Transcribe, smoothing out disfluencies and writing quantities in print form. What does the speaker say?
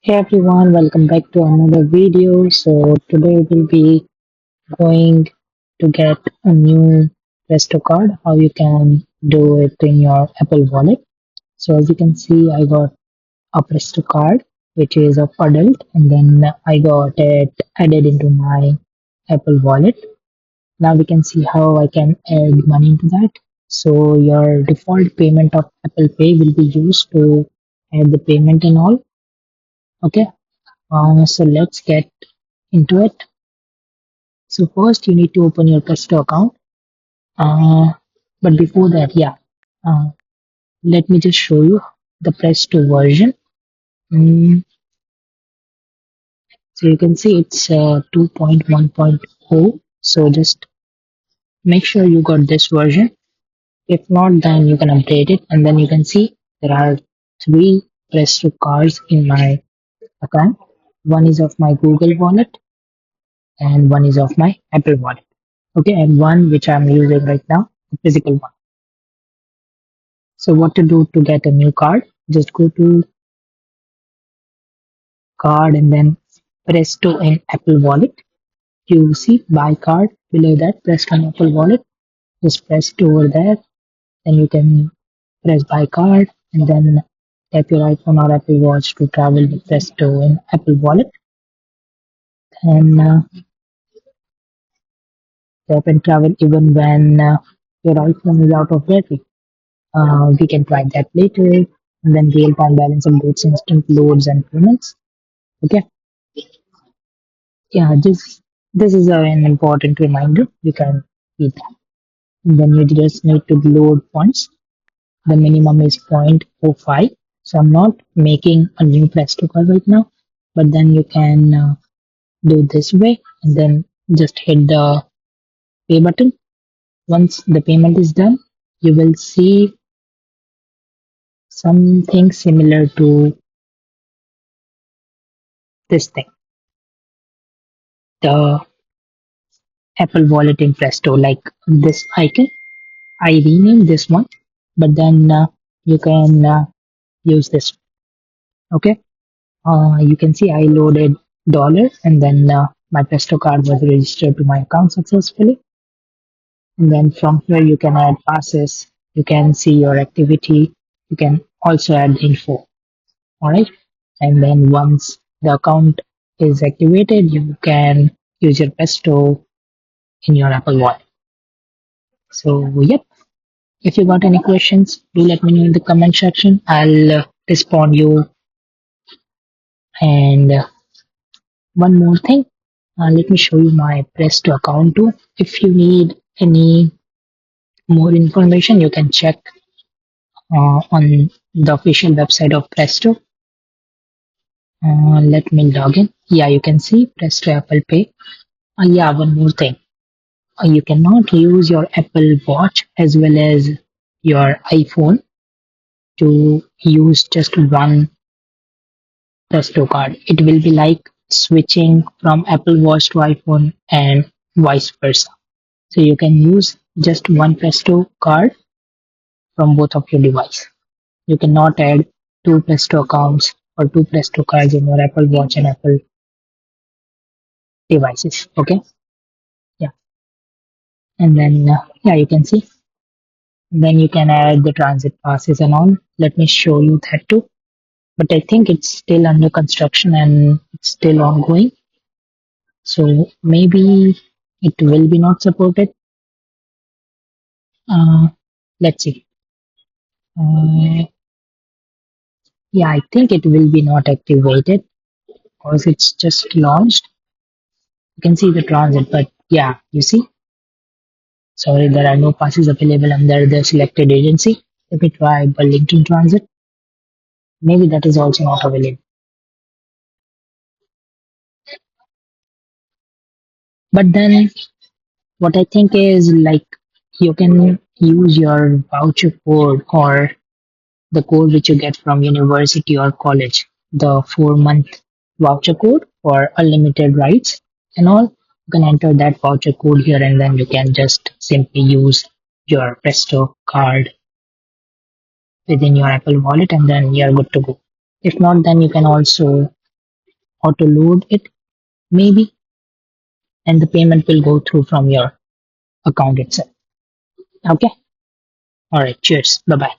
Hey everyone, welcome back to another video. So today we'll be going to get a new Presto card, how you can do it in your Apple Wallet. So as you can see, I got a Presto card, which is of adult, and then I got it added into my Apple Wallet. Now we can see how I can add money into that. So your default payment of Apple Pay will be used to add the payment and all. Okay. So let's get into it. So first you need to open your Presto account. Uh, but before that, uh, let me just show you the Presto version. Mm, so you can see it's 2.1.0. So just make sure you got this version. If not, then you can update it. And then you can see there are three Presto cards in my account. One is of my Google Wallet and one is of my Apple Wallet. Okay, and one which I'm using right now, the physical one. So what to do to get a new card? Just go to card and then Presto in Apple Wallet. You see buy card below that, Presto in Apple Wallet. Just press it over there. Then you can press buy card and then tap your iPhone or Apple Watch to travel with Presto in Apple Wallet. And tap and travel even when your iPhone is out of battery. We can try that later. And then real-time balance updates, instant loads and payments. Okay. Yeah, this is an important reminder. You can read that. And then you just need to load funds. The minimum is 0.05. So I'm not making a new Presto card right now, but then you can do this way and then just hit the pay button. Once the payment is done, you will see something similar to this thing, the Apple Wallet in Presto, like this icon. I renamed this one, but then you can use this. Okay. You can see I loaded dollar and then my Presto card was registered to my account successfully. And then from here you can add passes. You can see your activity. You can also add info. All right. And then once the account is activated, you can use your Presto in your Apple Wallet. So yep. If you got any questions, do let me know in the comment section. I'll respond you. And one more thing, let me show you my Presto account too. If you need any more information, you can check on the official website of Presto. Let me log in. Yeah, you can see Presto Apple Pay. Yeah, one more thing. You cannot use your Apple Watch as well as your iPhone to use just one Presto card. It will be like switching from Apple Watch to iPhone and vice versa. So you can use just one Presto card from both of your device. You cannot add two Presto accounts or two Presto cards in your Apple Watch and Apple devices. Okay, yeah, and then yeah, you can see. Then you can add the transit passes and all. Let me show you that too. But I think it's still under construction and it's still ongoing. So maybe it will be not supported. Uh, let's see. Uh, yeah, I think it will be not activated because it's just launched. You can see the transit, but yeah, you see, sorry, there are no passes available under the selected agency. Let me try Burlington Transit. Maybe that is also not available. But then what I think is like you can use your voucher code or the code which you get from university or college, the 4 month voucher code for unlimited rides and all. You can enter that voucher code here and then you can just simply use your Presto card within your Apple Wallet and then you're good to go. If not, then you can also auto load it, maybe, and the payment will go through from your account itself. Okay. All right. Cheers. Bye bye.